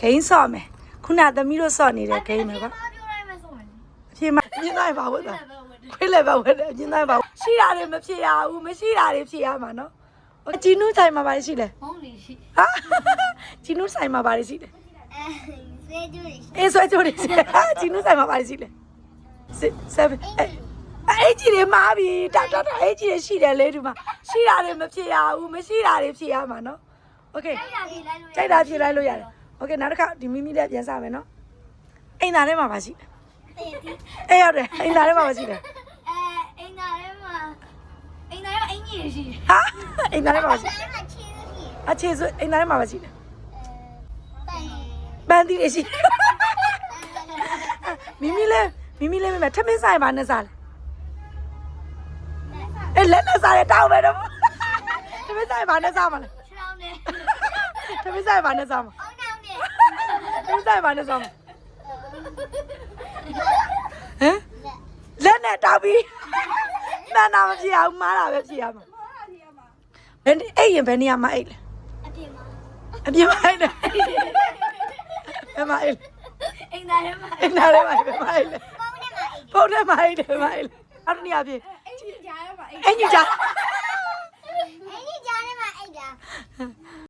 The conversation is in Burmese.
ဂိမ်းဆော့မယ်ခုနသမီးတို့ဆော့နေတဲ့ဂိမ်းမယ်ကွာအဖြေမညင်းသားပါဝတ်တာခွေးလည်းပါဝတ်တယ်ညင်းသားပါရှိတာတွေမဖြေရဘူးမရှိတာတွေဖြေရမှာနော်ဂျီနူးဆိုင်မှာပါရှိတယ်ဟုတ်လေရှိဟာဂျီနူးဆိုင်မှာပါရှိတယ်ဆွဲကြိုးလေးဆွဲကြိုးတွေဂျီနူးဆိုင်မှာပါရှိတယ်7အဲ့ကြီးတွေမှားပြီတာအဲ့ကြီးတွေရှိတယ်လေဒီမှာရှိတာတွေမဖြေရဘူးမရှိတာတွေဖြေရမှာနော်โอเคကြိုက်တာဖြေလိုက်လို့ရတယ်โอเคနောက်တစ်ခါဒီမိမိလည်းပြန်စမယ်နော်အိမ်သားထဲမှာပါရှိတယ်အေးရတယ်အိမ်သားထဲမှာပါရှိတယ်အိမ်သားထဲမှာအင်ကြီးရှိတယ်ဟာအိမ်သားထဲမှာပါရှိအခြေဆိုအိမ်သားထဲမှာပါရှိတယ်ပန်းတီးရရှိမိမိလည်းမထမင်းဆိုင်ပါနဲ့စားလေအဲ့လက်နဲ့စားရတောင်းမယ်တော့ထမင်းဆိုင်ပါနဲ့စားမလားချောင်းနေထမင်းဆိုင်ပါနဲ့စားမအောင်နောင်နေထမင်းဆိုင်ပါနဲ့စားမဟမ်လက်နဲ့တောင်းပြီးမှန်တာမဖြစ်အောင်မှားတာပဲဖြစ်ရမှာဘယ်အဲ့ရင်ဘယ်နေရာမှာအိတ်လဲအပြင်မှာအိတ်တယ်ဘယ်မှာအိတ်အိမ်သားထဲမှာအိမ်သားထဲမှာဘယ်မှာအိတ်လဲဖုန်းထဲမှာအိတ်တယ်ဘယ်မှာအိတ်လဲအဲ့ဒီနေရာပြင်အင်ကြီးကြားထဲမှာအင်ကြီးကြား